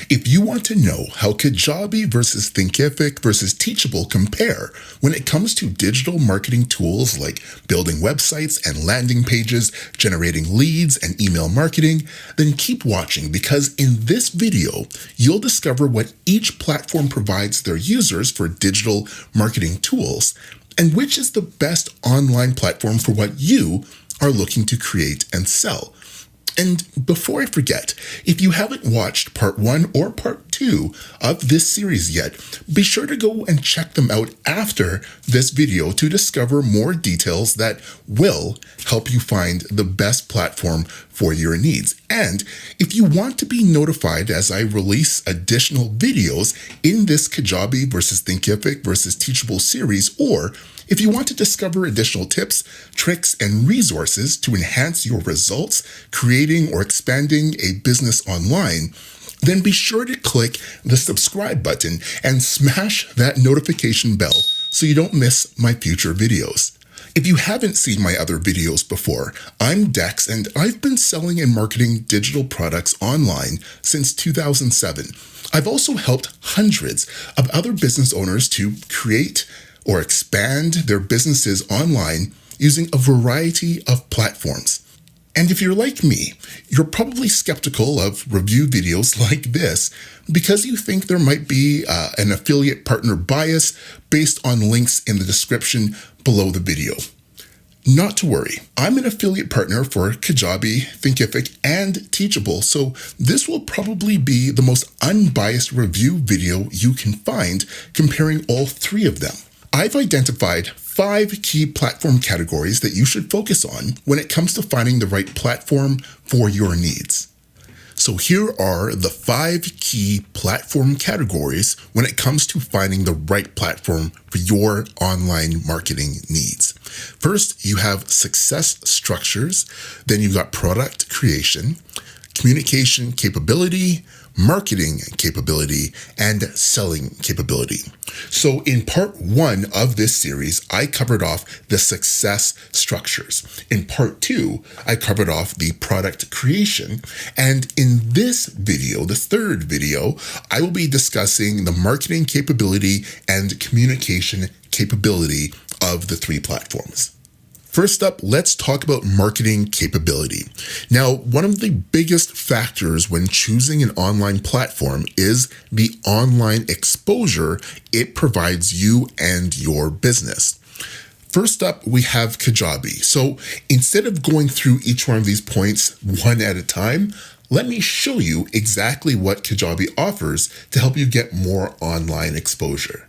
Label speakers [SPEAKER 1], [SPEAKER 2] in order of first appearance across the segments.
[SPEAKER 1] If you want to know how Kajabi versus Thinkific versus Teachable compare when it comes to digital marketing tools like building websites and landing pages, generating leads and email marketing, then keep watching because in this video, you'll discover what each platform provides their users for digital marketing tools and which is the best online platform for what you are looking to create and sell. And before I forget, if you haven't watched part 1 or part 2 of this series yet, be sure to go and check them out after this video to discover more details that will help you find the best platform for your needs. And if you want to be notified as I release additional videos in this Kajabi versus Thinkific versus Teachable series, or if you want to discover additional tips, tricks, and resources to enhance your results, creating or expanding a business online, then be sure to click the subscribe button and smash that notification bell so you don't miss my future videos. If you haven't seen my other videos before, I'm Dexx and I've been selling and marketing digital products online since 2007. I've also helped hundreds of other business owners to create or expand their businesses online using a variety of platforms. And if you're like me, you're probably skeptical of review videos like this because you think there might be an affiliate partner bias based on links in the description below the video. Not to worry, I'm an affiliate partner for Kajabi, Thinkific, and Teachable, so this will probably be the most unbiased review video you can find comparing all three of them. I've identified 5 key platform categories that you should focus on when it comes to finding the right platform for your needs. So here are the 5 key platform categories when it comes to finding the right platform for your online marketing needs. First, you have success structures, then you've got product creation, communication capability, marketing capability, and selling capability. So in part 1 of this series, I covered off the success structures. In part 2, I covered off the product creation. And in this video, the third video, I will be discussing the marketing capability and communication capability of the 3 platforms. First up, let's talk about marketing capability. Now, one of the biggest factors when choosing an online platform is the online exposure it provides you and your business. First up, we have Kajabi. So instead of going through each one of these points one at a time, let me show you exactly what Kajabi offers to help you get more online exposure.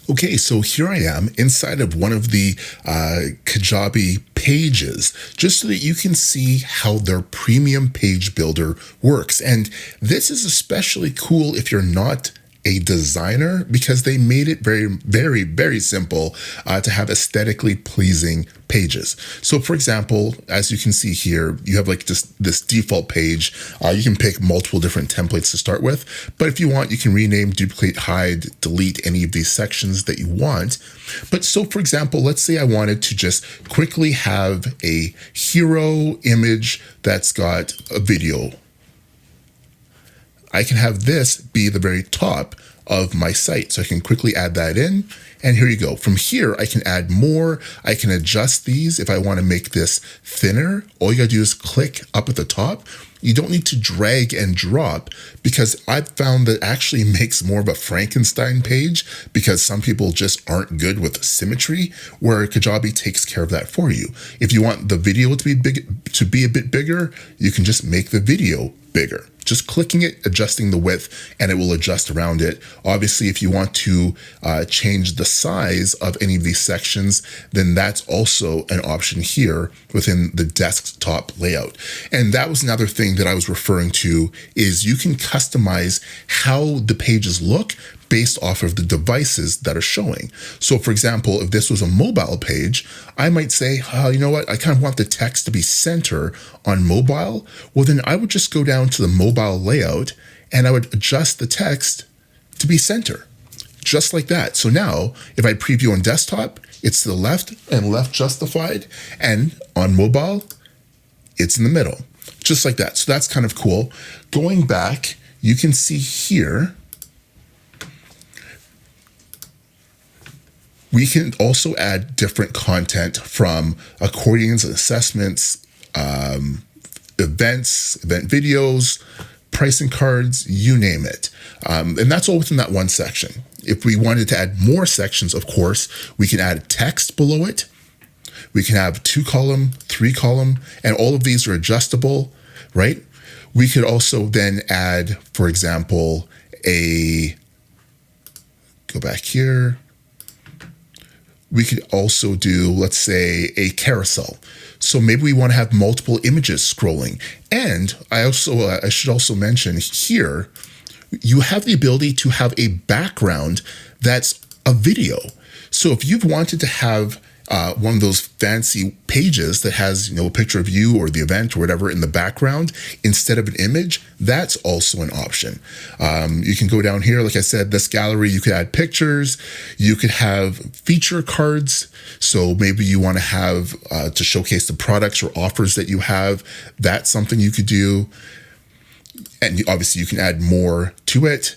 [SPEAKER 1] Okay, so here I am inside of one of the Kajabi pages, just so that you can see how their premium page builder works. And this is especially cool if you're not a designer because they made it very, very, very simple to have aesthetically pleasing pages. So for example, as you can see here, you have like just this default page. You can pick multiple different templates to start with, but if you want, you can rename, duplicate, hide, delete any of these sections that you want. But so for example, let's say I wanted to just quickly have a hero image that's got a video. I can have this be the very top of my site. So I can quickly add that in. And here you go. From here, I can add more. I can adjust these. If I want to make this thinner, all you gotta do is click up at the top. You don't need to drag and drop because I've found that actually makes more of a Frankenstein page because some people just aren't good with symmetry, where Kajabi takes care of that for you. If you want the video to be a bit bigger, you can just make the video bigger. Just clicking it, adjusting the width, and it will adjust around it. Obviously, if you want to change the size of any of these sections, then that's also an option here within the desktop layout. And that was another thing that I was referring to is you can customize how the pages look based off of the devices that are showing. So for example, if this was a mobile page, I might say, oh, you know what? I kind of want the text to be center on mobile. Well, then I would just go down to the mobile layout and I would adjust the text to be center, just like that. So now if I preview on desktop, it's to the left and left justified, and on mobile, it's in the middle, just like that. So that's kind of cool. Going back, you can see here, we can also add different content from accordions, assessments, events, event videos, pricing cards, you name it. And that's all within that one section. If we wanted to add more sections, of course, we can add text below it. We can have 2-column, 3-column, and all of these are adjustable, right? We could also then add, for example, go back here. We could also do, let's say, a carousel. So maybe we want to have multiple images scrolling. And I should also mention here, you have the ability to have a background that's a video. So if you've wanted to have one of those fancy pages that has, a picture of you or the event or whatever in the background instead of an image, that's also an option. You can go down here, like I said, this gallery, you could add pictures, you could have feature cards. So maybe you want to have to showcase the products or offers that you have. That's something you could do. And obviously you can add more to it.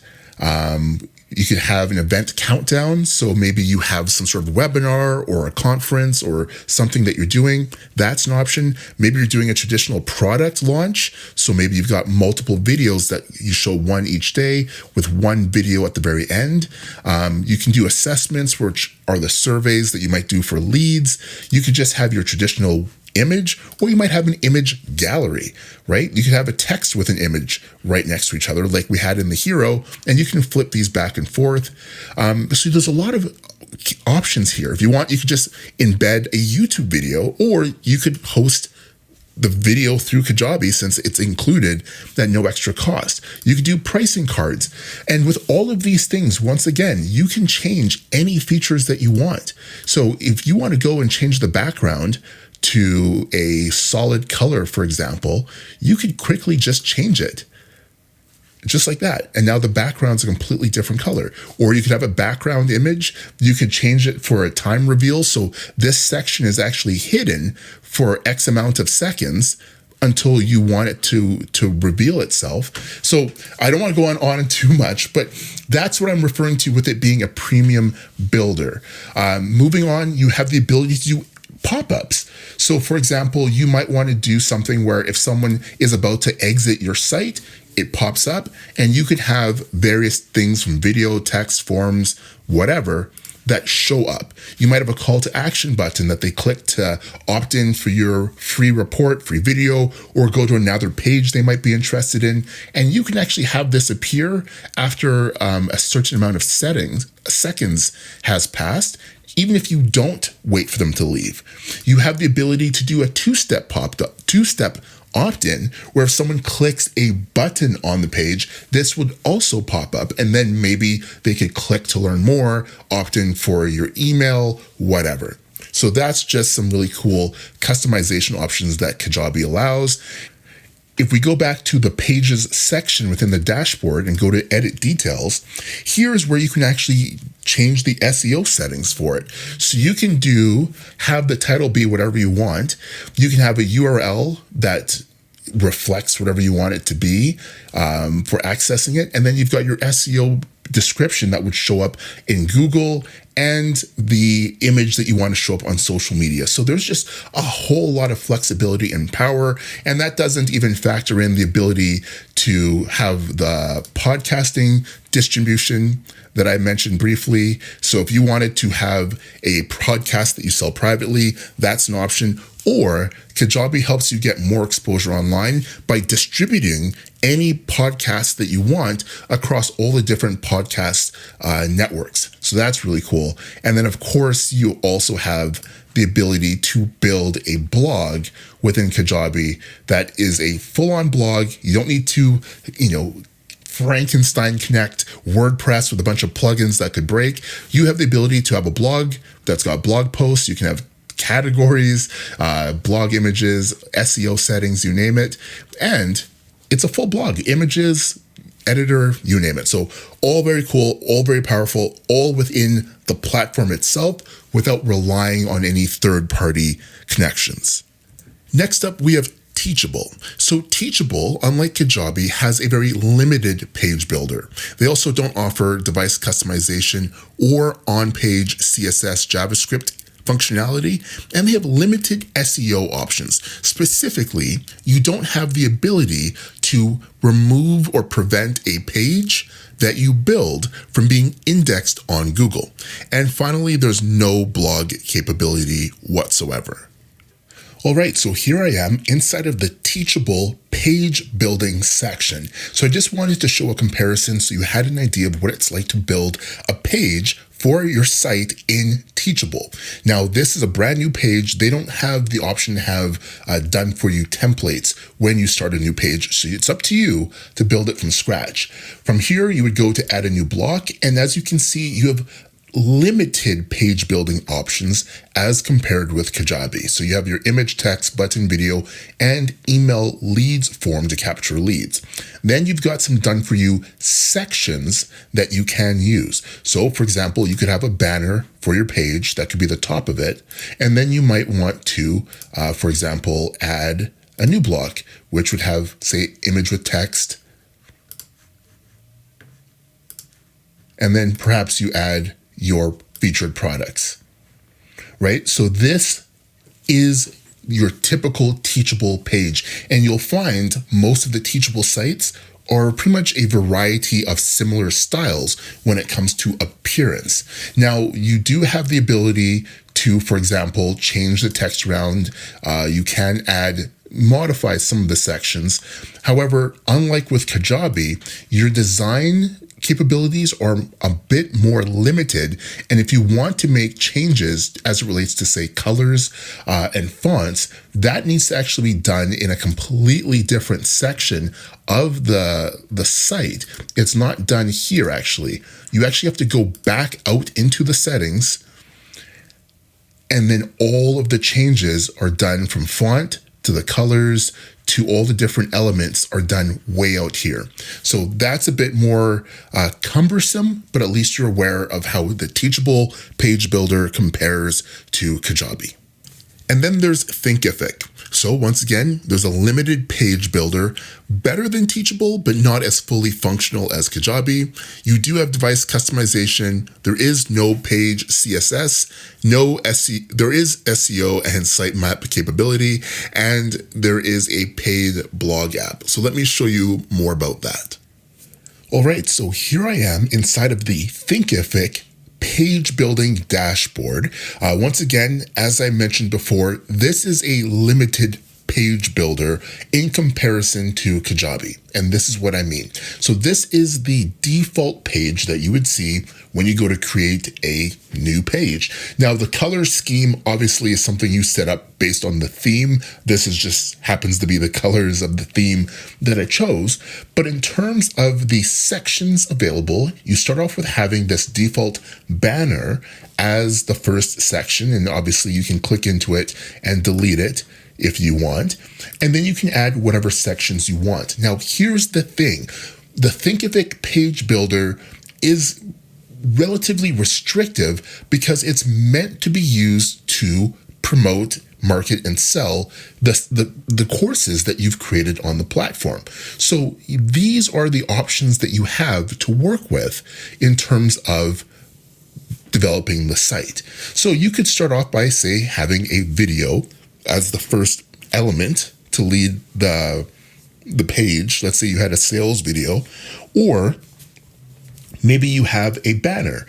[SPEAKER 1] You could have an event countdown. So maybe you have some sort of webinar or a conference or something that you're doing. That's an option. Maybe you're doing a traditional product launch. So maybe you've got multiple videos that you show one each day with one video at the very end. You can do assessments, which are the surveys that you might do for leads. You could just have your traditional image, or you might have an image gallery, right? You could have a text with an image right next to each other like we had in the hero, and you can flip these back and forth. So there's a lot of options here. If you want, you could just embed a YouTube video, or you could host the video through Kajabi since it's included at no extra cost. You could do pricing cards. And with all of these things, once again, you can change any features that you want. So if you want to go and change the background to a solid color, for example, you could quickly just change it. Just like that. And now the background's a completely different color. Or you could have a background image. You could change it for a time reveal. So this section is actually hidden for X amount of seconds until you want it to reveal itself. So I don't want to go on too much, but that's what I'm referring to with it being a premium builder. Moving on, you have the ability to do pop-ups. So for example, you might want to do something where if someone is about to exit your site, it pops up and you could have various things from video, text, forms, whatever that show up. You might have a call to action button that they click to opt in for your free report, free video, or go to another page they might be interested in. And you can actually have this appear after a certain amount of seconds has passed, even if you don't wait for them to leave. You have the ability to do a two-step opt-in, where if someone clicks a button on the page, this would also pop up, and then maybe they could click to learn more, opt in for your email, whatever. So that's just some really cool customization options that Kajabi allows. If we go back to the pages section within the dashboard and go to edit details, here's where you can actually change the SEO settings for it. So you can have the title be whatever you want. You can have a URL that reflects whatever you want it to be for accessing it. And then you've got your SEO description that would show up in Google and the image that you want to show up on social media. So there's just a whole lot of flexibility and power. And that doesn't even factor in the ability to have the podcasting distribution that I mentioned briefly. So if you wanted to have a podcast that you sell privately, that's an option. Or Kajabi helps you get more exposure online by distributing any podcast that you want across all the different podcast networks. So that's really cool. And then, of course, you also have the ability to build a blog within Kajabi that is a full-on blog. You don't need to, Frankenstein connect WordPress with a bunch of plugins that could break. You have the ability to have a blog that's got blog posts. You can have categories, blog images, SEO settings, you name it. And it's a full blog, images, editor, you name it. So all very cool, all very powerful, all within the platform itself without relying on any third-party connections. Next up, we have Teachable. So Teachable, unlike Kajabi, has a very limited page builder. They also don't offer device customization or on-page CSS JavaScript functionality, and they have limited SEO options. Specifically, you don't have the ability to remove or prevent a page that you build from being indexed on Google. And finally, there's no blog capability whatsoever. All right, so here I am inside of the Teachable page building section. So I just wanted to show a comparison so you had an idea of what it's like to build a page for your site in Teachable. Now, this is a brand new page. They don't have the option to have done for you templates when you start a new page. So it's up to you to build it from scratch. From here, you would go to add a new block. And as you can see, you have limited page building options as compared with Kajabi. So you have your image, text, button, video, and email leads form to capture leads. Then you've got some done for you sections that you can use. So for example, you could have a banner for your page that could be the top of it. And then you might want to, for example, add a new block, which would have, say, image with text. And then perhaps you add your featured products, right? So this is your typical Teachable page. And you'll find most of the Teachable sites are pretty much a variety of similar styles when it comes to appearance. Now, you do have the ability to, for example, change the text around. You can modify some of the sections. However, unlike with Kajabi, your design capabilities are a bit more limited. And if you want to make changes as it relates to, say, colors and fonts, that needs to actually be done in a completely different section of the site. It's not done here, actually. You actually have to go back out into the settings, and then all of the changes are done from font to the colors to all the different elements are done way out here. So that's a bit more cumbersome, but at least you're aware of how the Teachable page builder compares to Kajabi. And then there's Thinkific. So once again, there's a limited page builder, better than Teachable, but not as fully functional as Kajabi. You do have device customization. There is no page CSS, there is SEO and sitemap capability, and there is a paid blog app. So let me show you more about that. All right, so here I am inside of the Thinkific page building dashboard. Once again, as I mentioned before, this is a limited page builder in comparison to Kajabi. And this is what I mean. So this is the default page that you would see when you go to create a new page. Now, the color scheme obviously is something you set up based on the theme. This is just happens to be the colors of the theme that I chose. But in terms of the sections available, you start off with having this default banner as the first section. And obviously you can click into it and delete it if you want, and then you can add whatever sections you want. Now, here's the thing. The Thinkific page builder is relatively restrictive because it's meant to be used to promote, market, and sell the courses that you've created on the platform. So these are the options that you have to work with in terms of developing the site. So you could start off by, say, having a video as the first element to lead the page. Let's say you had a sales video, or maybe you have a banner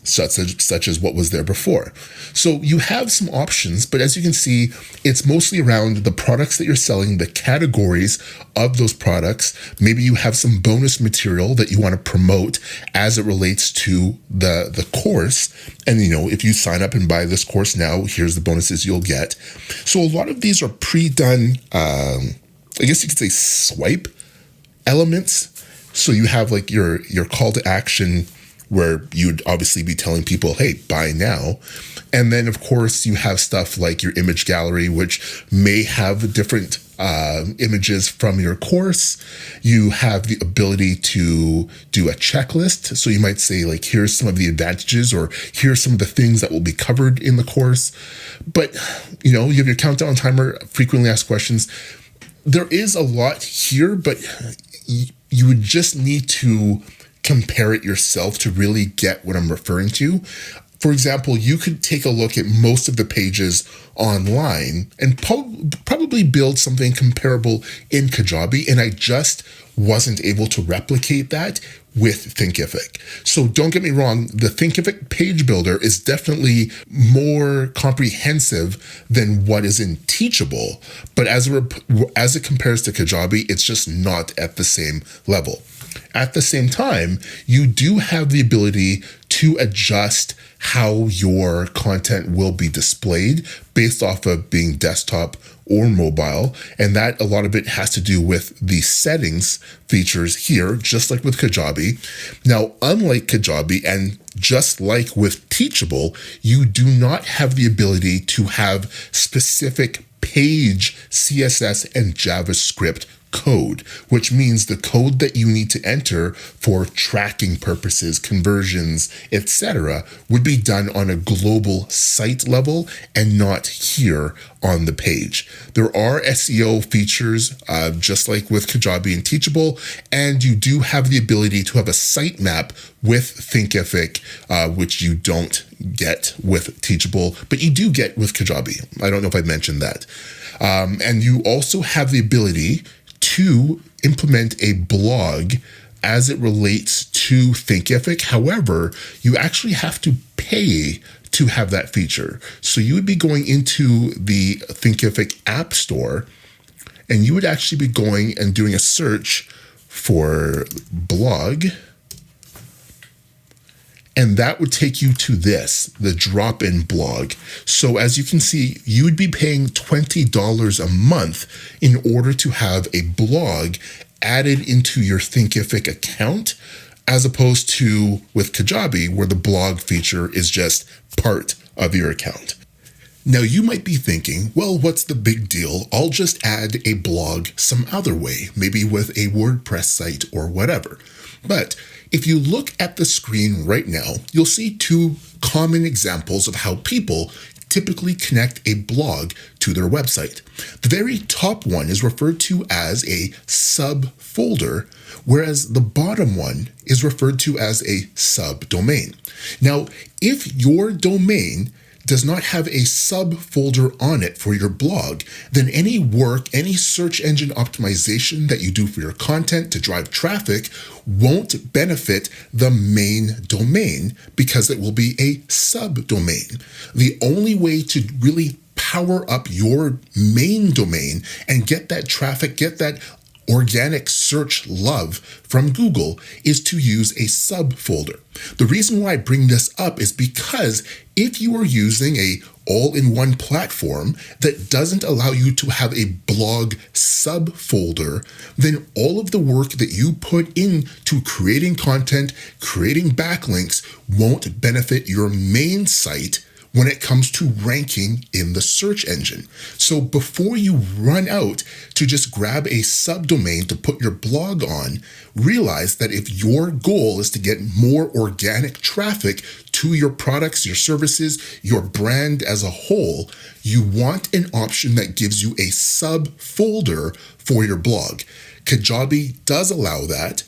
[SPEAKER 1] such as what was there before. So you have some options, but as you can see, it's mostly around the products that you're selling, the categories of those products. Maybe you have some bonus material that you want to promote as it relates to the course. And, if you sign up and buy this course now, here's the bonuses you'll get. So a lot of these are pre-done, I guess you could say swipe elements. So you have like your call to action where you'd obviously be telling people, hey, buy now. And then, of course, you have stuff like your image gallery, which may have different images from your course. You have the ability to do a checklist. So you might say, like, here's some of the advantages, or here's some of the things that will be covered in the course. But, you have your countdown timer, frequently asked questions. there is a lot here, but you would just need to compare it yourself to really get what I'm referring to. For example, you could take a look at most of the pages online and probably build something comparable in Kajabi, and I just wasn't able to replicate that with Thinkific. So don't get me wrong, the Thinkific page builder is definitely more comprehensive than what is in Teachable, but as it compares to Kajabi, it's just not at the same level. At the same time, you do have the ability to adjust how your content will be displayed based off of being desktop or mobile. And that, a lot of it has to do with the settings features here, just like with Kajabi. Now, unlike Kajabi and just like with Teachable, you do not have the ability to have specific page CSS and JavaScript code, which means the code that you need to enter for tracking purposes, conversions, etc., would be done on a global site level and not here on the page. There are SEO features, just like with Kajabi and Teachable, and you do have the ability to have a sitemap with Thinkific, which you don't get with Teachable, but you do get with Kajabi. I don't know if I mentioned that. And you also have the ability to implement a blog as it relates to Thinkific. However, you actually have to pay to have that feature. So you would be going into the Thinkific App Store, and you would actually be going and doing a search for blog, and that would take you to this, the drop-in blog. So as you can see, you would be paying $20 a month in order to have a blog added into your Thinkific account, as opposed to with Kajabi, where the blog feature is just part of your account. Now you might be thinking, well, what's the big deal? I'll just add a blog some other way, maybe with a WordPress site or whatever. But if you look at the screen right now, you'll see two common examples of how people typically connect a blog to their website. The very top one is referred to as a subfolder, whereas the bottom one is referred to as a subdomain. Now, if your domain does not have a subfolder on it for your blog, then any work, any search engine optimization that you do for your content to drive traffic won't benefit the main domain because it will be a subdomain. The only way to really power up your main domain and get that traffic, get that organic search love from Google is to use a subfolder. The reason why I bring this up is because if you are using a all-in-one platform that doesn't allow you to have a blog subfolder, then all of the work that you put into creating content, creating backlinks won't benefit your main site when it comes to ranking in the search engine. So before you run out to just grab a subdomain to put your blog on, realize that if your goal is to get more organic traffic to your products, your services, your brand as a whole, you want an option that gives you a subfolder for your blog. Kajabi does allow that.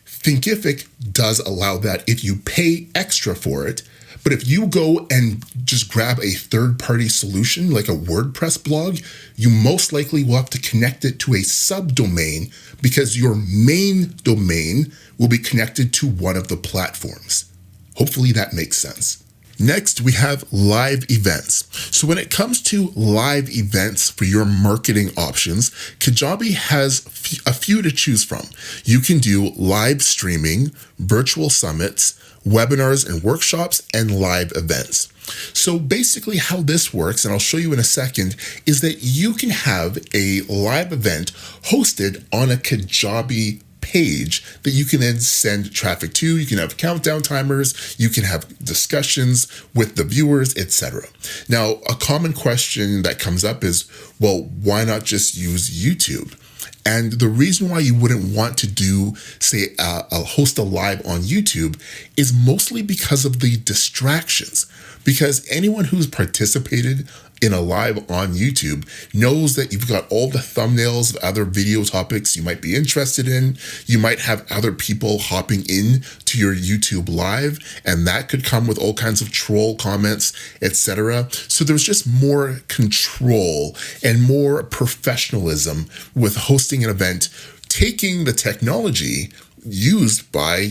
[SPEAKER 1] Thinkific does allow that if you pay extra for it. But if you go and just grab a third-party solution like a WordPress blog, you most likely will have to connect it to a subdomain because your main domain will be connected to one of the platforms. Hopefully that makes sense. Next, we have live events. So when it comes to live events for your marketing options, Kajabi has a few to choose from. You can do live streaming, virtual summits, webinars and workshops, and live events. So basically how this works, and I'll show you in a second, is that you can have a live event hosted on a Kajabi page that you can then send traffic to. You can have countdown timers, you can have discussions with the viewers, etc. Now, a common question that comes up is, well, why not just use YouTube? And the reason why you wouldn't want to do, say, host a live on YouTube is mostly because of the distractions. Because anyone who's participated in a live on YouTube knows that you've got all the thumbnails of other video topics you might be interested in. You might have other people hopping in to your YouTube live, and that could come with all kinds of troll comments, etc. So there's just more control and more professionalism with hosting an event, taking the technology used by,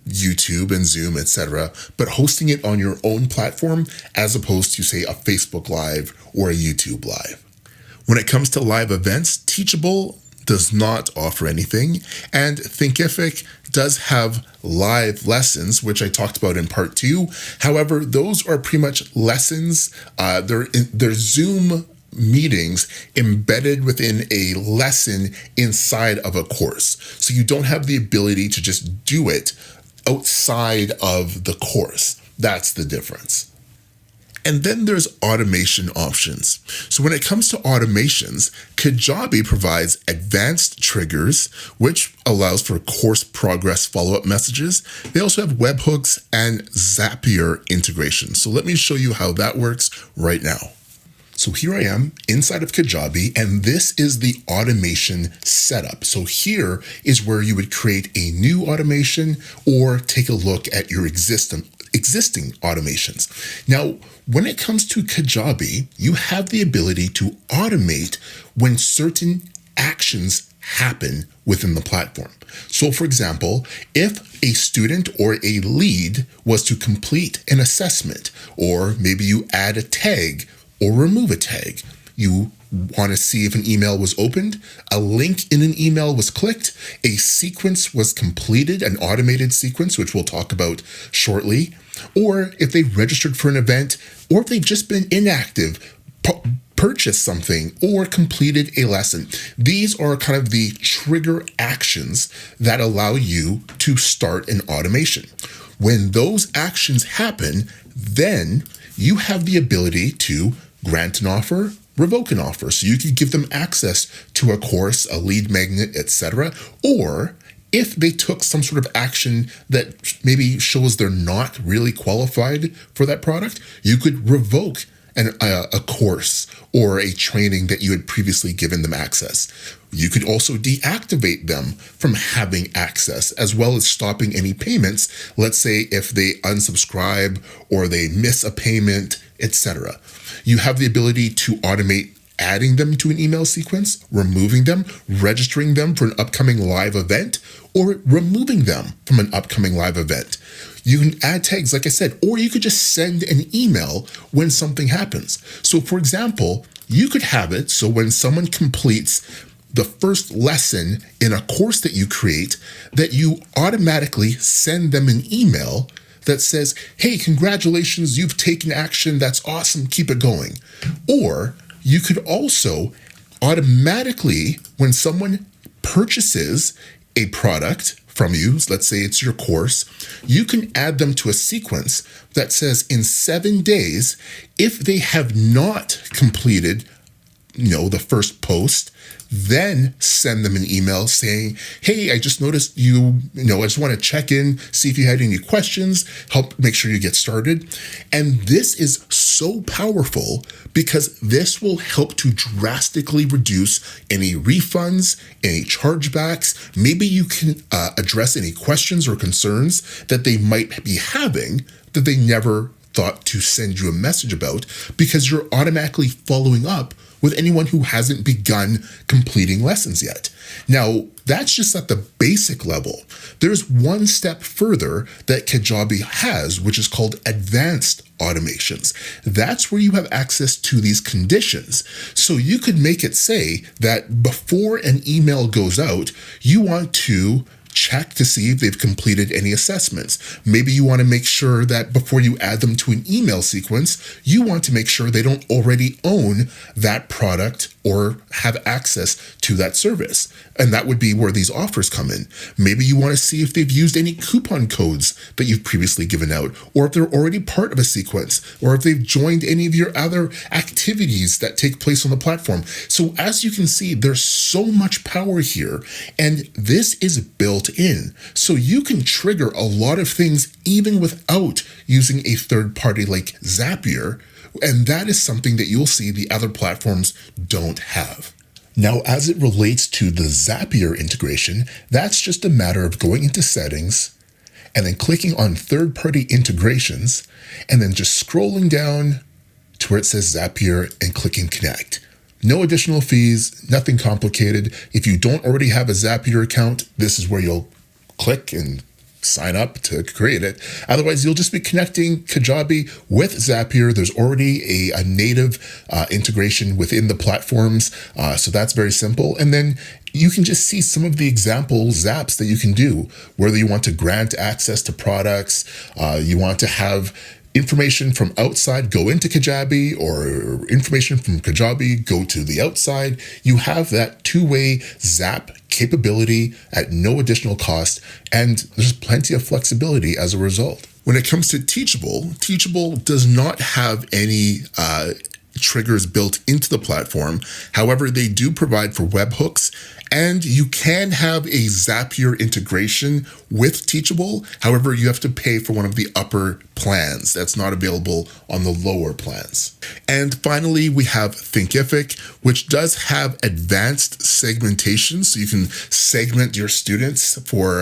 [SPEAKER 1] YouTube and Zoom, etc., but hosting it on your own platform as opposed to, say, a Facebook Live or a YouTube Live. When it comes to live events, Teachable does not offer anything, and Thinkific does have live lessons, which I talked about in part 2. However, those are pretty much lessons. They're Zoom meetings embedded within a lesson inside of a course. So you don't have the ability to just do it outside of the course. That's the difference. And then there's automation options. So when it comes to automations, Kajabi provides advanced triggers, which allows for course progress follow-up messages. They also have webhooks and Zapier integration. So let me show you how that works right now. So here I am inside of Kajabi, and this is the automation setup. So here is where you would create a new automation or take a look at your existing automations. Now, when it comes to Kajabi, you have the ability to automate when certain actions happen within the platform. So for example, if a student or a lead was to complete an assessment, or maybe you add a tag or remove a tag, you want to see if an email was opened, a link in an email was clicked, a sequence was completed, an automated sequence, which we'll talk about shortly, or if they registered for an event, or if they've just been inactive, purchased something, or completed a lesson. These are kind of the trigger actions that allow you to start an automation. When those actions happen, then you have the ability to grant an offer, revoke an offer. So you could give them access to a course, a lead magnet, etc. Or if they took some sort of action that maybe shows they're not really qualified for that product, you could revoke a course or a training that you had previously given them access. You could also deactivate them from having access, as well as stopping any payments. Let's say if they unsubscribe or they miss a payment, etc. You have the ability to automate adding them to an email sequence, removing them, registering them for an upcoming live event, or removing them from an upcoming live event. You can add tags, like I said, or you could just send an email when something happens. So for example, you could have it so when someone completes the first lesson in a course that you create, that you automatically send them an email that says, hey, congratulations, you've taken action, that's awesome, keep it going. Or you could also automatically, when someone purchases a product from you, let's say it's your course, you can add them to a sequence that says in 7 days, if they have not completed, the first post, then send them an email saying, hey, I just noticed I just want to check in, see if you had any questions, help make sure you get started. And this is so powerful because this will help to drastically reduce any refunds, any chargebacks. Maybe you can address any questions or concerns that they might be having that they never thought to send you a message about, because you're automatically following up with anyone who hasn't begun completing lessons yet. Now, that's just at the basic level. There's one step further that Kajabi has, which is called advanced automations. That's where you have access to these conditions. So you could make it say that before an email goes out, you want to check to see if they've completed any assessments. Maybe you want to make sure that before you add them to an email sequence, you want to make sure they don't already own that product or have access to that service. And that would be where these offers come in. Maybe you want to see if they've used any coupon codes that you've previously given out, or if they're already part of a sequence, or if they've joined any of your other activities that take place on the platform. So as you can see, there's so much power here, and this is built in. So you can trigger a lot of things even without using a third party like Zapier, And that is something that you'll see the other platforms don't have. Now, as it relates to the Zapier integration, that's just a matter of going into settings and then clicking on third-party integrations and then just scrolling down to where it says Zapier and clicking connect. No additional fees, nothing complicated. If you don't already have a Zapier account, this is where you'll click and sign up to create it. Otherwise, you'll just be connecting Kajabi with Zapier. There's already a native integration within the platforms, so that's very simple. And then you can just see some of the example zaps that you can do, whether you want to grant access to products, you want to have information from outside go into Kajabi, or information from Kajabi go to the outside. You have that two-way zap capability at no additional cost, and there's plenty of flexibility as a result. When it comes to Teachable, Teachable does not have any triggers built into the platform. However, they do provide for webhooks, and you can have a Zapier integration with Teachable. However, you have to pay for one of the upper plans. That's not available on the lower plans. And finally, we have Thinkific, which does have advanced segmentation, so you can segment your students for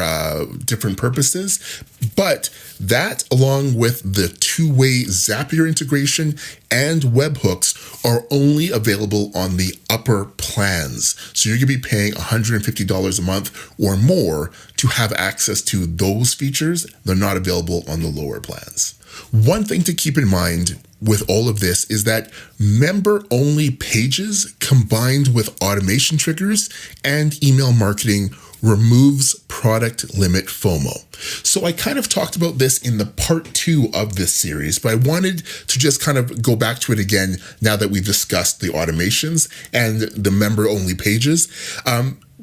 [SPEAKER 1] different purposes. But that, along with the two-way Zapier integration and webhooks, are only available on the upper plans. So you're going to be paying $150 a month or more to have access to those features. They're not available on the lower plans. One thing to keep in mind with all of this is that member-only pages combined with automation triggers and email marketing removes product limit FOMO. So I kind of talked about this in the part 2 of this series, but I wanted to just kind of go back to it again now that we've discussed the automations and the member-only pages.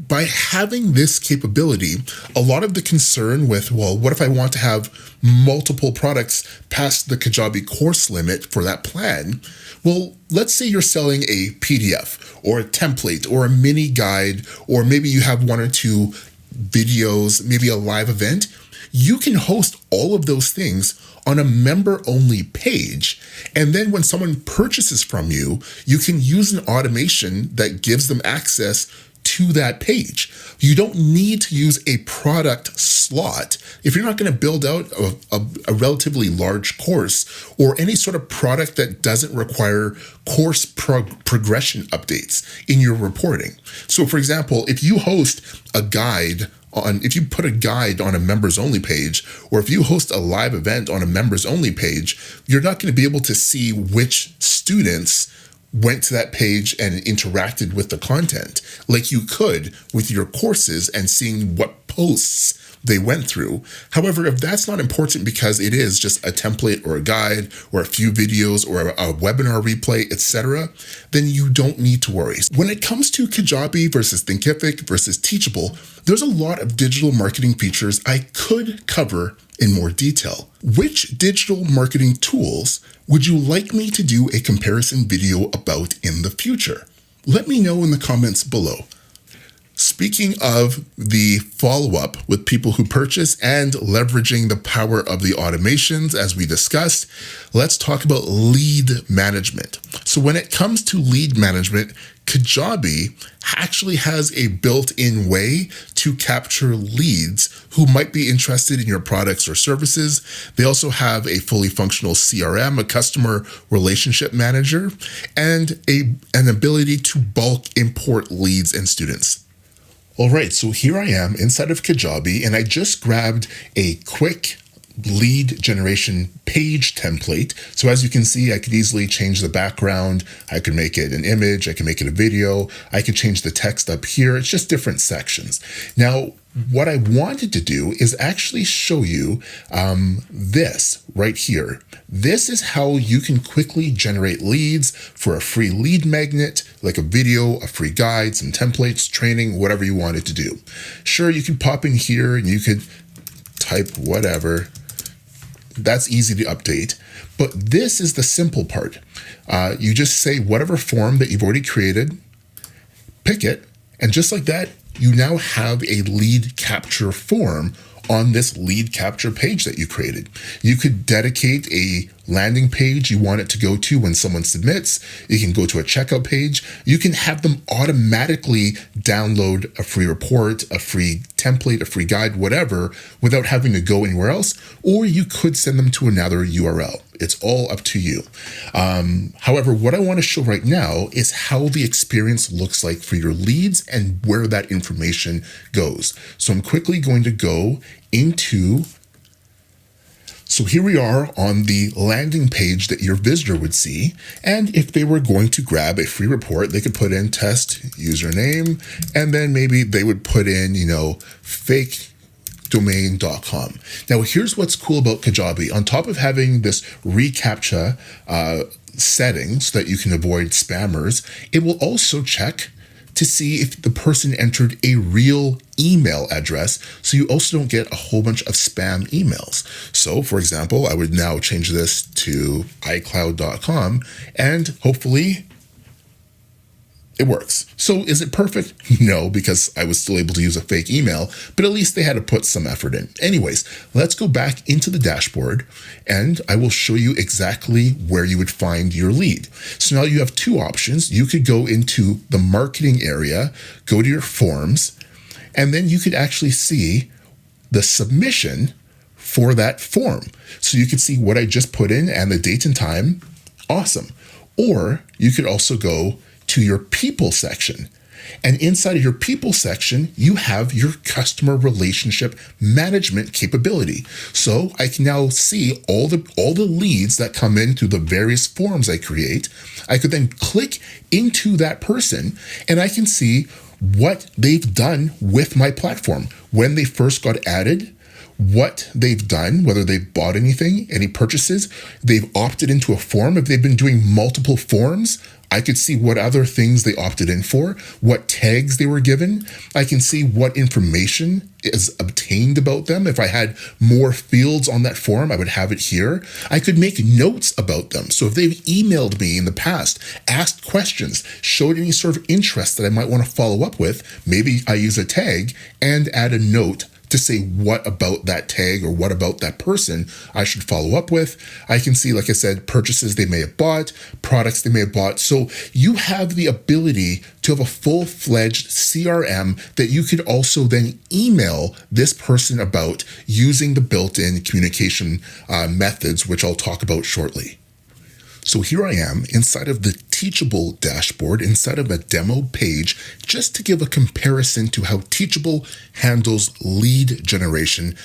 [SPEAKER 1] By having this capability, a lot of the concern with, well, what if I want to have multiple products past the Kajabi course limit for that plan? Well, let's say you're selling a PDF or a template or a mini guide, or maybe you have 1 or 2 videos, maybe a live event. You can host all of those things on a member-only page. And then when someone purchases from you, you can use an automation that gives them access to that page. You don't need to use a product slot if you're not going to build out a relatively large course or any sort of product that doesn't require course progression updates in your reporting. So for example, if you host a guide if you put a guide on a members only page, or if you host a live event on a members only page, you're not going to be able to see which students went to that page and interacted with the content like you could with your courses and seeing what posts they went through. However, if that's not important because it is just a template or a guide or a few videos or a webinar replay, etc., then you don't need to worry. When it comes to Kajabi versus Thinkific versus Teachable, there's a lot of digital marketing features I could cover in more detail. Which digital marketing tools would you like me to do a comparison video about in the future? Let me know in the comments below. Speaking of the follow-up with people who purchase and leveraging the power of the automations, as we discussed, let's talk about lead management. So when it comes to lead management, Kajabi actually has a built-in way to capture leads who might be interested in your products or services. They also have a fully functional CRM, a customer relationship manager, and an ability to bulk import leads and students. All right, so here I am inside of Kajabi, and I just grabbed a quick lead generation page template. So as you can see, I could easily change the background. I could make it an image. I can make it a video. I could change the text up here. It's just different sections. Now, what I wanted to do is actually show you this right here. This is how you can quickly generate leads for a free lead magnet, like a video, a free guide, some templates, training, whatever you wanted to do. Sure, you could pop in here and you could type whatever. That's easy to update. But this is the simple part. You just say whatever form that you've already created, pick it, and just like that, you now have a lead capture form on this lead capture page that you created. You could dedicate a landing page you want it to go to when someone submits. You can go to a checkout page. You can have them automatically download a free report, a free template, a free guide, whatever, without having to go anywhere else. Or you could send them to another URL. It's all up to you. However, what I want to show right now is how the experience looks like for your leads and where that information goes. So I'm quickly going to go into, so here we are on the landing page that your visitor would see. And if they were going to grab a free report, they could put in test username, and then maybe they would put in, fake domain.com. Now, here's what's cool about Kajabi. On top of having this reCAPTCHA setting so that you can avoid spammers, it will also check to see if the person entered a real email address, so you also don't get a whole bunch of spam emails. So, for example, I would now change this to iCloud.com, and hopefully it works. So is it perfect? No, because I was still able to use a fake email, but at least they had to put some effort in. Anyways, let's go back into the dashboard and I will show you exactly where you would find your lead. So now you have two options. You could go into the marketing area, go to your forms, and then you could actually see the submission for that form. So you could see what I just put in and the date and time. Awesome. Or you could also go to your people section. And inside of your people section, you have your customer relationship management capability. So I can now see all the leads that come in through the various forms I create. I could then click into that person and I can see what they've done with my platform, when they first got added, what they've done, whether they've bought anything, any purchases, they've opted into a form. If they've been doing multiple forms, I could see what other things they opted in for, what tags they were given. I can see what information is obtained about them. If I had more fields on that form, I would have it here. I could make notes about them. So if they've emailed me in the past, asked questions, showed any sort of interest that I might want to follow up with, maybe I use a tag and add a note to say what about that tag or what about that person I should follow up with. I can see, like I said, purchases they may have bought, products they may have bought. So you have the ability to have a full-fledged CRM that you could also then email this person about using the built-in communication methods, which I'll talk about shortly. So here I am inside of the Teachable dashboard, inside of a demo page, just to give a comparison to how Teachable handles lead generation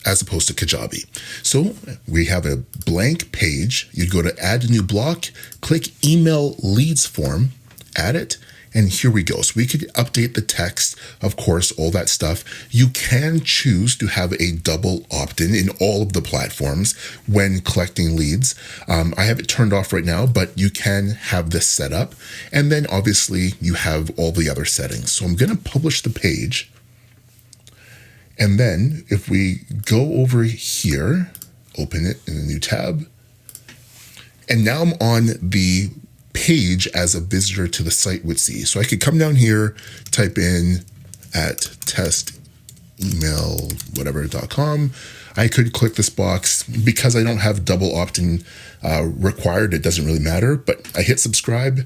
[SPEAKER 1] as opposed to Kajabi. So we have a blank page. You'd go to add a new block, click email leads form, add it, and here we go. So we could update the text, of course, all that stuff. You can choose to have a double opt-in in all of the platforms when collecting leads. I have it turned off right now, but you can have this set up. And then obviously you have all the other settings. So I'm going to publish the page. And then if we go over here, open it in a new tab. And now I'm on the page as a visitor to the site would see. So I could come down here, type in at test email whatever.com. I could click this box. Because I don't have double opt-in required, it doesn't really matter, but I hit subscribe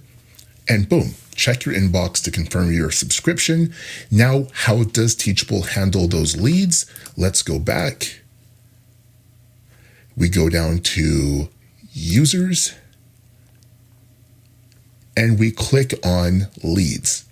[SPEAKER 1] and boom, check your inbox to confirm your subscription. Now, how does Teachable handle those leads? Let's go back. We go down to users and we click on leads.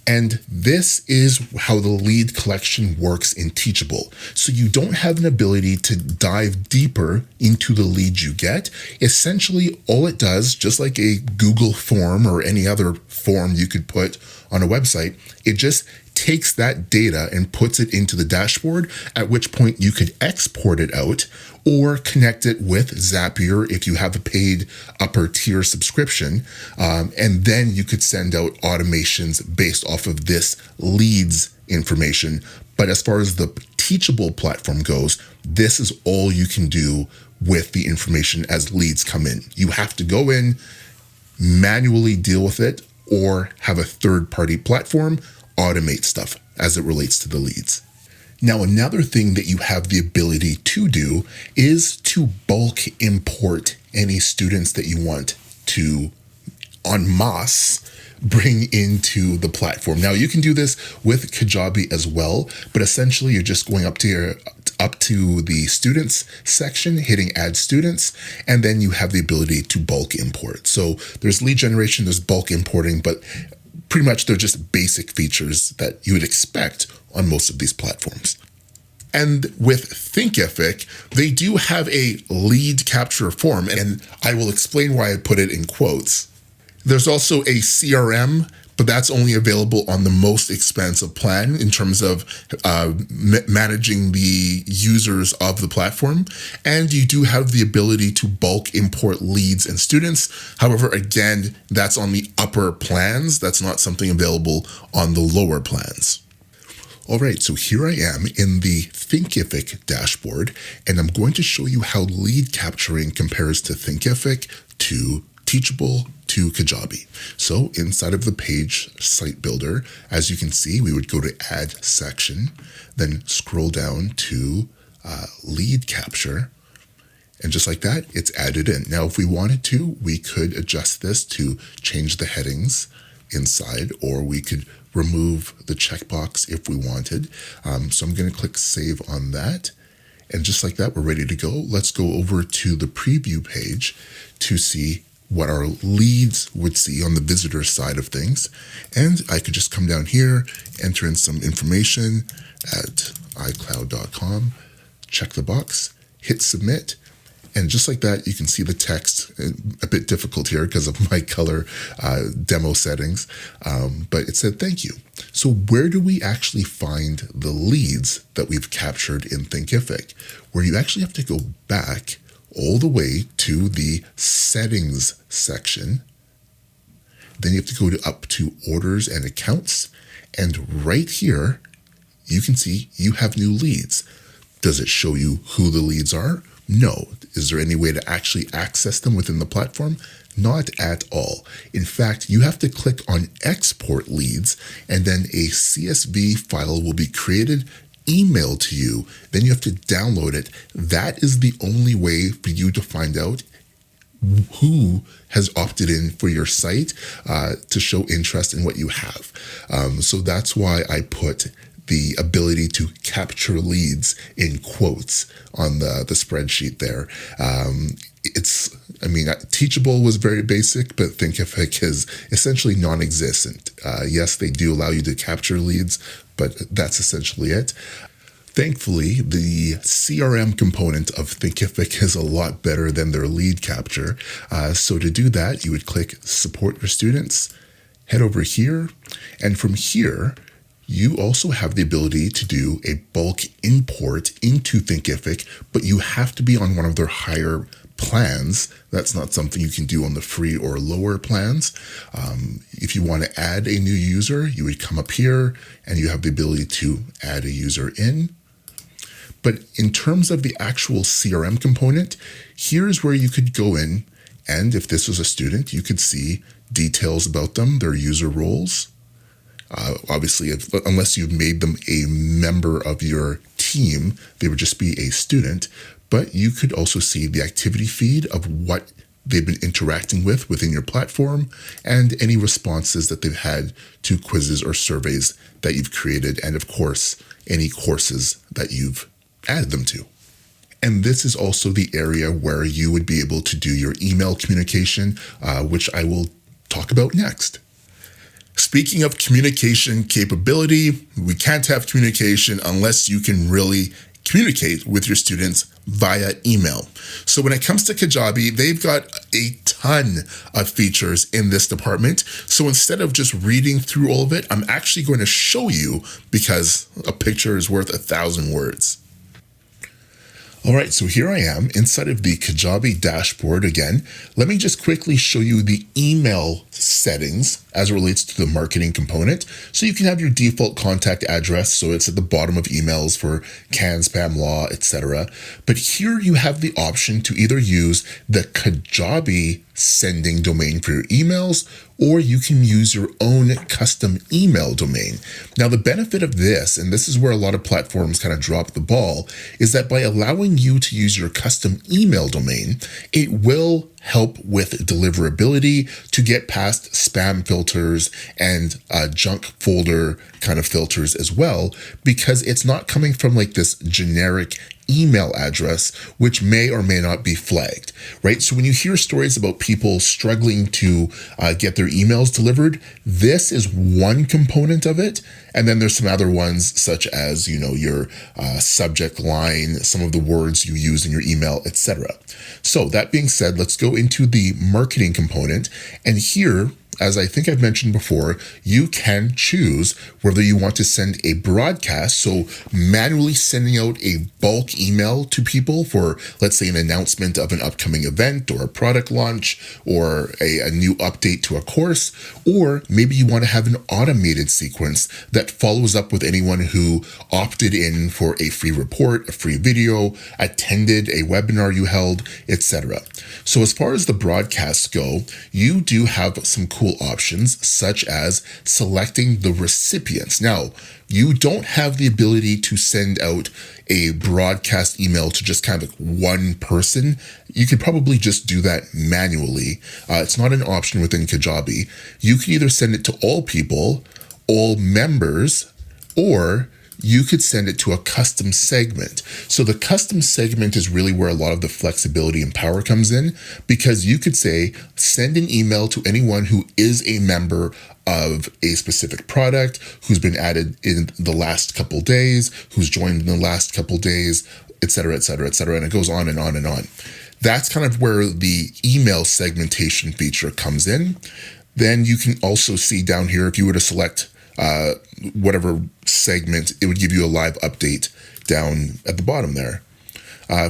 [SPEAKER 1] And this is how the lead collection works in Teachable. So you don't have an ability to dive deeper into the leads you get. Essentially, all it does, just like a Google form or any other form you could put on a website, it just takes that data and puts it into the dashboard, at which point you could export it out or connect it with Zapier if you have a paid upper tier subscription. And then you could send out automations based off of this leads information. But as far as the Teachable platform goes, this is all you can do with the information as leads come in. You have to go in, manually deal with it, or have a third-party platform automate stuff as it relates to the leads. Now, another thing that you have the ability to do is to bulk import any students that you want to en masse bring into the platform. Now, you can do this with Kajabi as well, but essentially you're just going up to the students section, hitting add students, and then you have the ability to bulk import. So there's lead generation, there's bulk importing, but pretty much they're just basic features that you would expect on most of these platforms. And with Thinkific, they do have a lead capture form, and I will explain why I put it in quotes. There's also a CRM, but that's only available on the most expensive plan in terms of managing the users of the platform. And you do have the ability to bulk import leads and students. However, again, that's on the upper plans. That's not something available on the lower plans. All right, so here I am in the Thinkific dashboard, and I'm going to show you how lead capturing compares to Thinkific, to Teachable, to Kajabi. So inside of the page site builder, as you can see, we would go to add section, then scroll down to lead capture. And just like that, it's added in. Now, if we wanted to, we could adjust this to change the headings inside, or we could remove the checkbox if we wanted. So I'm going to click save on that. And just like that, we're ready to go. Let's go over to the preview page to see what our leads would see on the visitor side of things. And I could just come down here, enter in some information at iCloud.com, check the box, hit submit. And just like that, you can see the text, a bit difficult here because of my color demo settings, but it said thank you. So where do we actually find the leads that we've captured in Thinkific? Where you actually have to go back all the way to the settings section. Then you have to go up to orders and accounts. And right here, you can see you have new leads. Does it show you who the leads are? No. Is there any way to actually access them within the platform? Not at all. In fact, you have to click on export leads, and then a CSV file will be created, emailed to you. Then you have to download it. That is the only way for you to find out who has opted in for your site to show interest in what you have. So that's why I put the ability to capture leads in quotes on the spreadsheet there. Teachable was very basic, but Thinkific is essentially non-existent. Yes, they do allow you to capture leads, but that's essentially it. Thankfully, the CRM component of Thinkific is a lot better than their lead capture. So to do that, you would click Support Your Students, head over here, and from here, you also have the ability to do a bulk import into Thinkific, but you have to be on one of their higher plans. That's not something you can do on the free or lower plans. If you want to add a new user, you would come up here and you have the ability to add a user in. But in terms of the actual CRM component, here's where you could go in, and if this was a student, you could see details about them, their user roles. Obviously, unless you've made them a member of your team, they would just be a student. But you could also see the activity feed of what they've been interacting with within your platform and any responses that they've had to quizzes or surveys that you've created. And of course, any courses that you've added them to. And this is also the area where you would be able to do your email communication, which I will talk about next. Speaking of communication capability, we can't have communication unless you can really communicate with your students via email. So when it comes to Kajabi, they've got a ton of features in this department. So instead of just reading through all of it, I'm actually going to show you because a picture is worth 1,000 words. All right, so here I am inside of the Kajabi dashboard again. Let me just quickly show you the email settings as it relates to the marketing component. So you can have your default contact address, so it's at the bottom of emails for CAN, spam, law, etc. But here you have the option to either use the Kajabi sending domain for your emails, or you can use your own custom email domain. Now, the benefit of this, and this is where a lot of platforms kind of drop the ball, is that by allowing you to use your custom email domain, it will help with deliverability to get past spam filters and junk folder kind of filters as well, because it's not coming from like this generic email address, which may or may not be flagged, right? So when you hear stories about people struggling to get their emails delivered, this is one component of it. And then there's some other ones such as, your subject line, some of the words you use in your email, etc. So that being said, let's go into the marketing component. And here, as I think I've mentioned before, you can choose whether you want to send a broadcast, so manually sending out a bulk email to people for, let's say, an announcement of an upcoming event or a product launch or a new update to a course, or maybe you want to have an automated sequence that follows up with anyone who opted in for a free report, a free video, attended a webinar you held, etc. So as far as the broadcasts go, you do have some cool options, such as selecting the recipients. Now, you don't have the ability to send out a broadcast email to just kind of one person. You could probably just do that manually. It's not an option within Kajabi. You can either send it to all people, all members, or you could send it to a custom segment. So the custom segment is really where a lot of the flexibility and power comes in, because you could say, send an email to anyone who is a member of a specific product, who's been added in the last couple days, who's joined in the last couple days, et cetera, et cetera, et cetera. And it goes on and on and on. That's kind of where the email segmentation feature comes in. Then you can also see down here, if you were to select whatever segment, it would give you a live update down at the bottom there.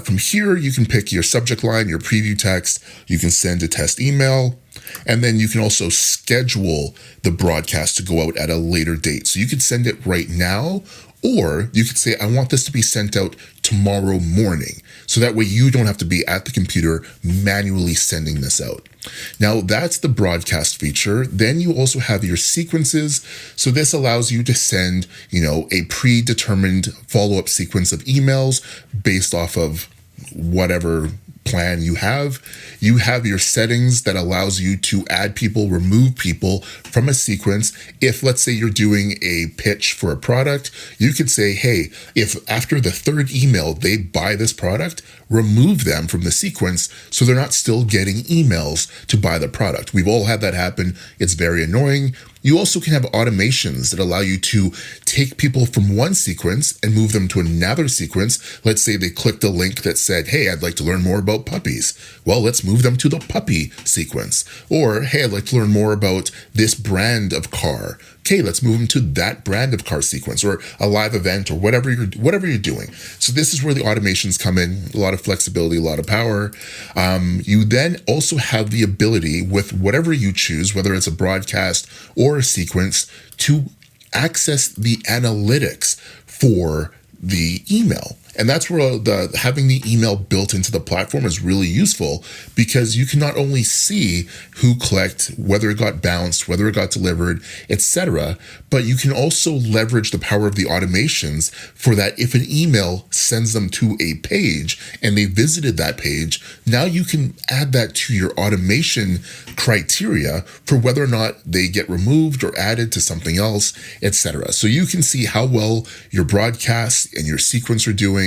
[SPEAKER 1] From here, you can pick your subject line, your preview text, you can send a test email, and then you can also schedule the broadcast to go out at a later date. So you could send it right now, or you could say, I want this to be sent out tomorrow morning. So that way you don't have to be at the computer manually sending this out. Now that's the broadcast feature. Then you also have your sequences. So this allows you to send, a predetermined follow-up sequence of emails based off of whatever plan you have. You have your settings that allows you to add people, remove people from a sequence. If, let's say, you're doing a pitch for a product, you could say, hey, if after the third email they buy this product, remove them from the sequence so they're not still getting emails to buy the product. We've all had that happen. It's very annoying. You also can have automations that allow you to take people from one sequence and move them to another sequence. Let's say they clicked a link that said, hey, I'd like to learn more about puppies. Well, let's move them to the puppy sequence. Or, hey, I'd like to learn more about this brand of car. Okay, let's move them to that brand of car sequence, or a live event, or whatever you're doing. So this is where the automations come in, a lot of flexibility, a lot of power. You then also have the ability with whatever you choose, whether it's a broadcast or a sequence, to access the analytics for the email. And that's where having the email built into the platform is really useful, because you can not only see who clicked, whether it got bounced, whether it got delivered, etc., but you can also leverage the power of the automations for that. If an email sends them to a page and they visited that page, now you can add that to your automation criteria for whether or not they get removed or added to something else, etc. So you can see how well your broadcasts and your sequence are doing.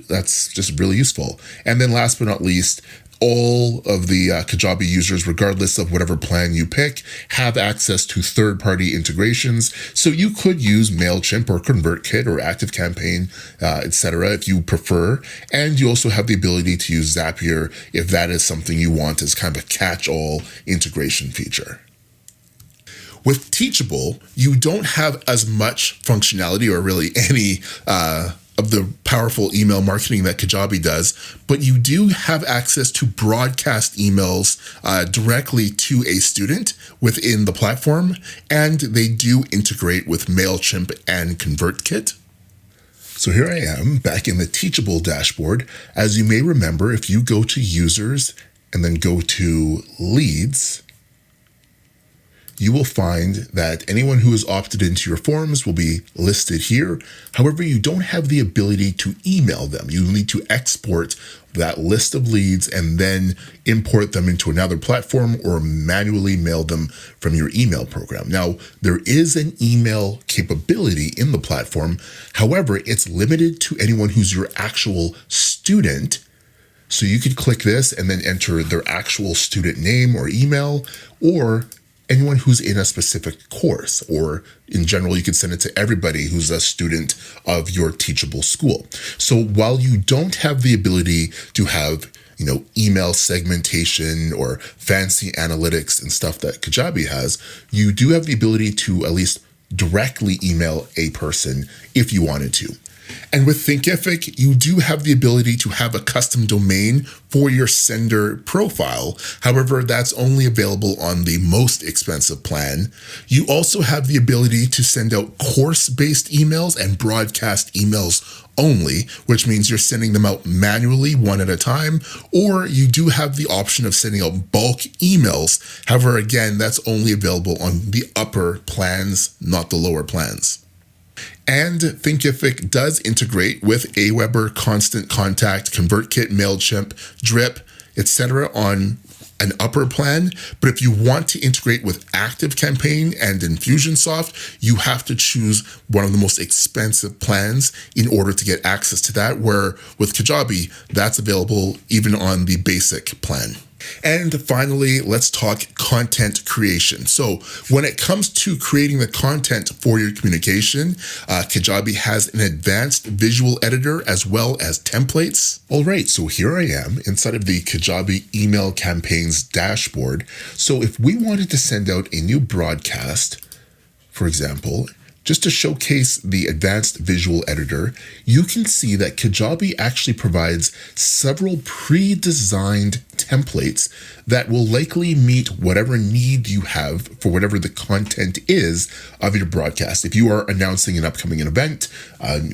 [SPEAKER 1] That's just really useful. And then last but not least, all of the Kajabi users, regardless of whatever plan you pick, have access to third-party integrations. So you could use MailChimp or ConvertKit or ActiveCampaign, etc. if you prefer. And you also have the ability to use Zapier if that is something you want as kind of a catch-all integration feature. With Teachable, you don't have as much functionality, or really any of the powerful email marketing that Kajabi does, but you do have access to broadcast emails directly to a student within the platform, and they do integrate with MailChimp and ConvertKit. So here I am back in the Teachable dashboard. As you may remember, if you go to Users and then go to leads, you will find that anyone who has opted into your forms will be listed here. However, you don't have the ability to email them. You need to export that list of leads and then import them into another platform or manually mail them from your email program. Now, there is an email capability in the platform. However, it's limited to anyone who's your actual student. So you could click this and then enter their actual student name or email, or anyone who's in a specific course, or in general, you could send it to everybody who's a student of your Teachable school. So while you don't have the ability to have, email segmentation or fancy analytics and stuff that Kajabi has, you do have the ability to at least directly email a person if you wanted to. And with Thinkific, you do have the ability to have a custom domain for your sender profile. However, that's only available on the most expensive plan. You also have the ability to send out course-based emails and broadcast emails only, which means you're sending them out manually one at a time, or you do have the option of sending out bulk emails. However, again, that's only available on the upper plans, not the lower plans. And Thinkific does integrate with Aweber, Constant Contact, ConvertKit, MailChimp, Drip, etc. on an upper plan. But if you want to integrate with ActiveCampaign and Infusionsoft, you have to choose one of the most expensive plans in order to get access to that, where with Kajabi, that's available even on the basic plan. And finally, let's talk content creation. So when it comes to creating the content for your communication, Kajabi has an advanced visual editor as well as templates. All right, so here I am inside of the Kajabi email campaigns dashboard. So if we wanted to send out a new broadcast, for example, just to showcase the advanced visual editor, you can see that Kajabi actually provides several pre-designed templates that will likely meet whatever need you have for whatever the content is of your broadcast. If you are announcing an upcoming event,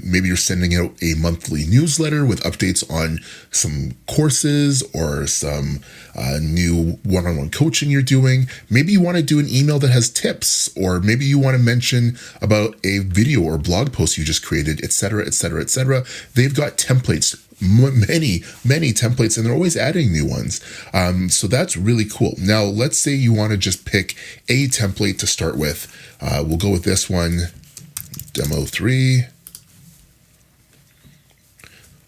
[SPEAKER 1] maybe you're sending out a monthly newsletter with updates on some courses or some new one-on-one coaching you're doing. Maybe you want to do an email that has tips, or maybe you want to mention about a video or blog post you just created, etc., etc., etc. They've got templates, many templates, and they're always adding new ones. So that's really cool. Now, let's say you want to just pick a template to start with. We'll go with this one, Demo 3.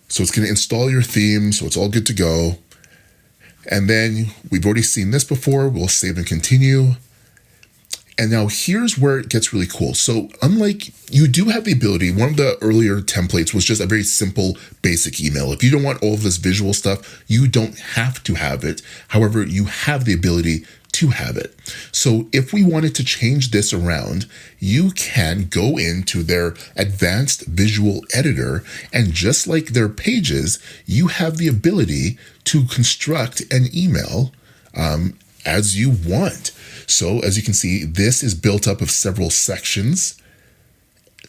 [SPEAKER 1] So it's going to install your theme, so it's all good to go. And then we've already seen this before. We'll save and continue. And now here's where it gets really cool. So unlike, you do have the ability, one of the earlier templates was just a very simple basic email. If you don't want all of this visual stuff, you don't have to have it. However, you have the ability to have it. So if we wanted to change this around, you can go into their advanced visual editor, and just like their pages, you have the ability to construct an email as you want. So as you can see, this is built up of several sections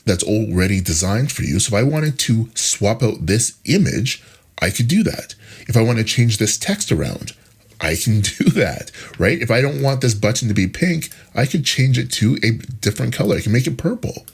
[SPEAKER 1] that's already designed for you. So if I wanted to swap out this image, I could do that. If I want to change this text around, I can do that, right? If I don't want this button to be pink, I could change it to a different color. I can make it purple.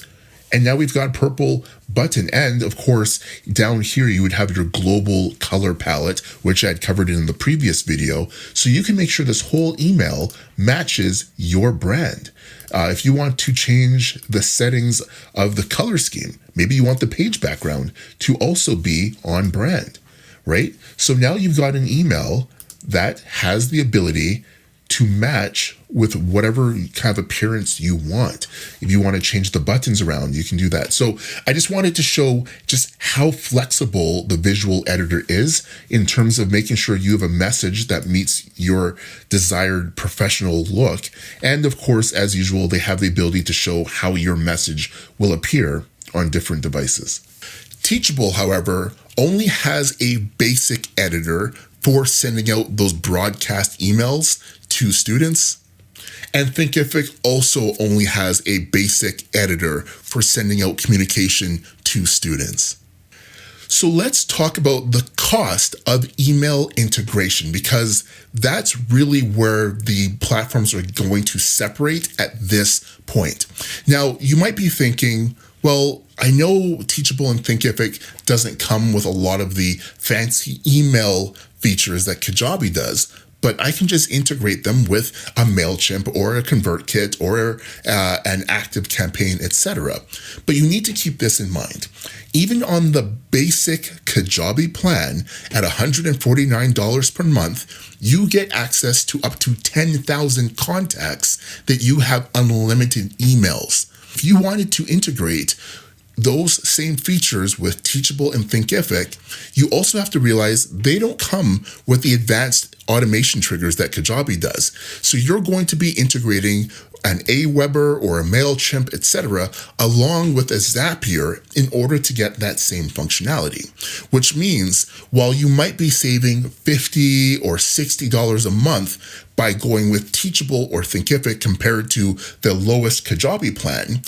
[SPEAKER 1] And now we've got a purple button. And of course, down here, you would have your global color palette, which I had covered in the previous video. So you can make sure this whole email matches your brand. If you want to change the settings of the color scheme, maybe you want the page background to also be on brand, right? So now you've got an email that has the ability to match with whatever kind of appearance you want. If you want to change the buttons around, you can do that. So I just wanted to show just how flexible the visual editor is in terms of making sure you have a message that meets your desired professional look. And of course, as usual, they have the ability to show how your message will appear on different devices. Teachable, however, only has a basic editor for sending out those broadcast emails to students. And Thinkific also only has a basic editor for sending out communication to students. So let's talk about the cost of email integration, because that's really where the platforms are going to separate at this point. Now, you might be thinking, well, I know Teachable and Thinkific doesn't come with a lot of the fancy email features that Kajabi does, but I can just integrate them with a MailChimp or a ConvertKit or an ActiveCampaign, etc. But you need to keep this in mind. Even on the basic Kajabi plan at $149 per month, you get access to up to 10,000 contacts that you have unlimited emails. If you wanted to integrate those same features with Teachable and Thinkific, you also have to realize they don't come with the advanced automation triggers that Kajabi does. So you're going to be integrating an Aweber or a MailChimp, etc., along with a Zapier in order to get that same functionality, which means while you might be saving $50 or $60 a month by going with Teachable or Thinkific compared to the lowest Kajabi plan,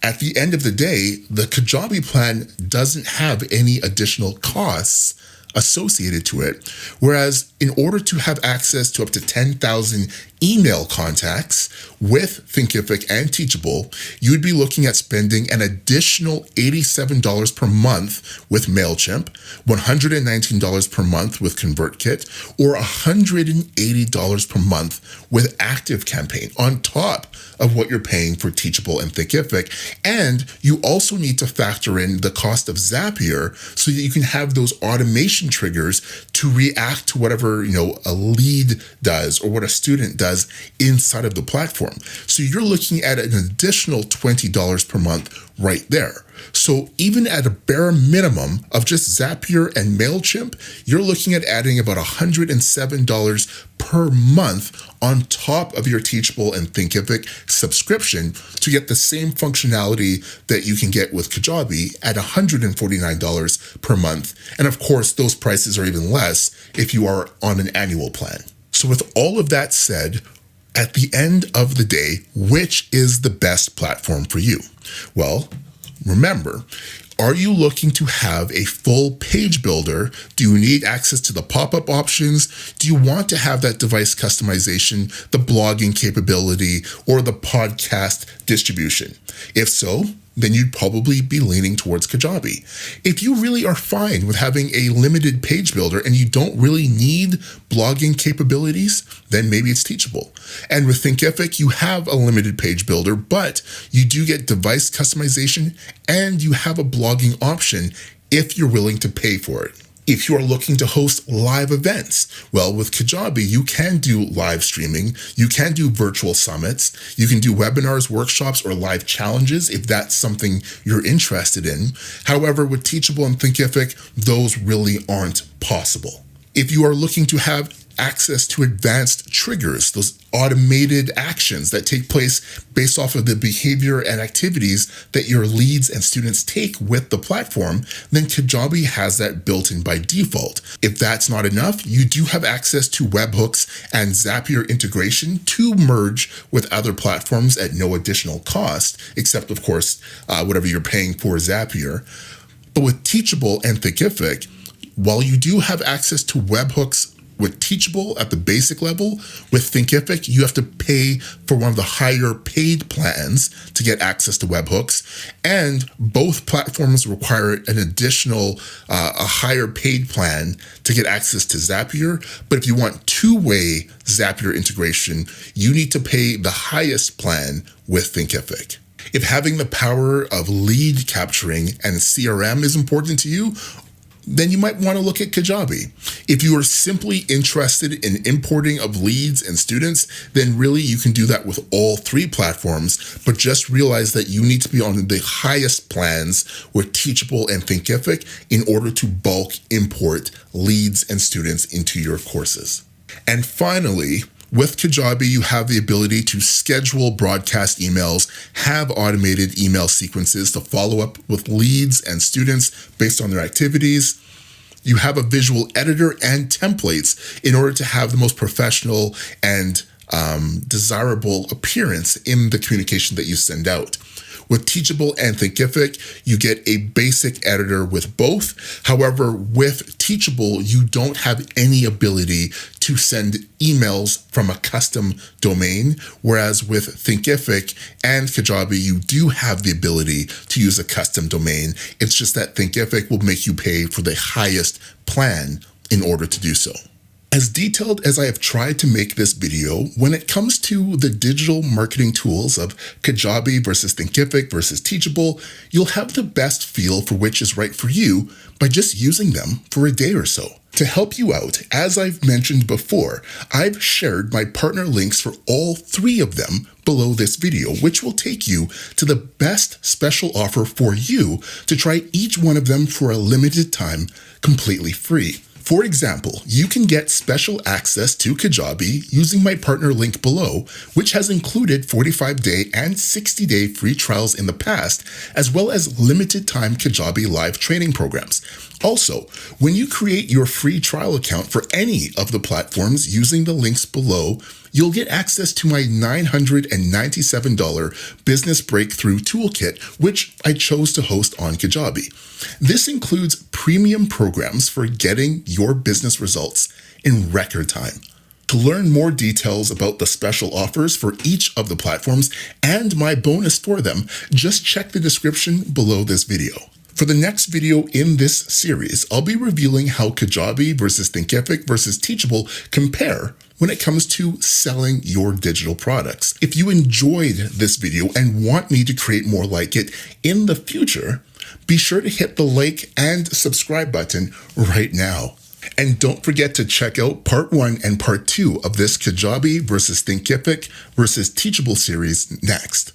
[SPEAKER 1] at the end of the day, the Kajabi plan doesn't have any additional costs associated to it. Whereas in order to have access to up to 10,000 email contacts with Thinkific and Teachable, you'd be looking at spending an additional $87 per month with MailChimp, $119 per month with ConvertKit, or $180 per month with ActiveCampaign on top of what you're paying for Teachable and Thinkific. And you also need to factor in the cost of Zapier so that you can have those automation triggers to react to whatever, a lead does or what a student does inside of the platform. So you're looking at an additional $20 per month right there. So even at a bare minimum of just Zapier and MailChimp, you're looking at adding about $107 per month on top of your Teachable and Thinkific subscription to get the same functionality that you can get with Kajabi at $149 per month. And of course, those prices are even less if you are on an annual plan. So with all of that said, at the end of the day, which is the best platform for you? Well, remember, are you looking to have a full page builder? Do you need access to the pop-up options? Do you want to have that device customization, the blogging capability, or the podcast distribution? If so, then you'd probably be leaning towards Kajabi. If you really are fine with having a limited page builder and you don't really need blogging capabilities, then maybe it's Teachable. And with Thinkific, you have a limited page builder, but you do get device customization and you have a blogging option if you're willing to pay for it. If you are looking to host live events, well, with Kajabi, you can do live streaming, you can do virtual summits, you can do webinars, workshops, or live challenges if that's something you're interested in. However, with Teachable and Thinkific, those really aren't possible. If you are looking to have access to advanced triggers, those automated actions that take place based off of the behavior and activities that your leads and students take with the platform, then Kajabi has that built in by default. If that's not enough, you do have access to webhooks and Zapier integration to merge with other platforms at no additional cost, except of course, whatever you're paying for Zapier. But with Teachable and Thinkific, while you do have access to webhooks with Teachable at the basic level, with Thinkific, you have to pay for one of the higher paid plans to get access to webhooks, and both platforms require an additional, a higher paid plan to get access to Zapier. But if you want two-way Zapier integration, you need to pay the highest plan with Thinkific. If having the power of lead capturing and CRM is important to you, then you might want to look at Kajabi. If you are simply interested in importing of leads and students, then really you can do that with all three platforms, but just realize that you need to be on the highest plans with Teachable and Thinkific in order to bulk import leads and students into your courses. And finally, with Kajabi, you have the ability to schedule broadcast emails, have automated email sequences to follow up with leads and students based on their activities. You have a visual editor and templates in order to have the most professional and desirable appearance in the communication that you send out. With Teachable and Thinkific, you get a basic editor with both. However, with Teachable, you don't have any ability to send emails from a custom domain, whereas with Thinkific and Kajabi, you do have the ability to use a custom domain. It's just that Thinkific will make you pay for the highest plan in order to do so. As detailed as I have tried to make this video, when it comes to the digital marketing tools of Kajabi versus Thinkific versus Teachable, you'll have the best feel for which is right for you by just using them for a day or so. To help you out, as I've mentioned before, I've shared my partner links for all 3 of them below this video, which will take you to the best special offer for you to try each one of them for a limited time, completely free. For example, you can get special access to Kajabi using my partner link below, which has included 45-day and 60-day free trials in the past, as well as limited time Kajabi live training programs. Also, when you create your free trial account for any of the platforms using the links below, you'll get access to my $997 Business Breakthrough Toolkit, which I chose to host on Kajabi. This includes premium programs for getting your business results in record time. To learn more details about the special offers for each of the platforms and my bonus for them, just check the description below this video. For the next video in this series, I'll be revealing how Kajabi versus Thinkific versus Teachable compare when it comes to selling your digital products. If you enjoyed this video and want me to create more like it in the future, be sure to hit the like and subscribe button right now. And don't forget to check out part 1 and part 2 of this Kajabi versus Thinkific versus Teachable series next.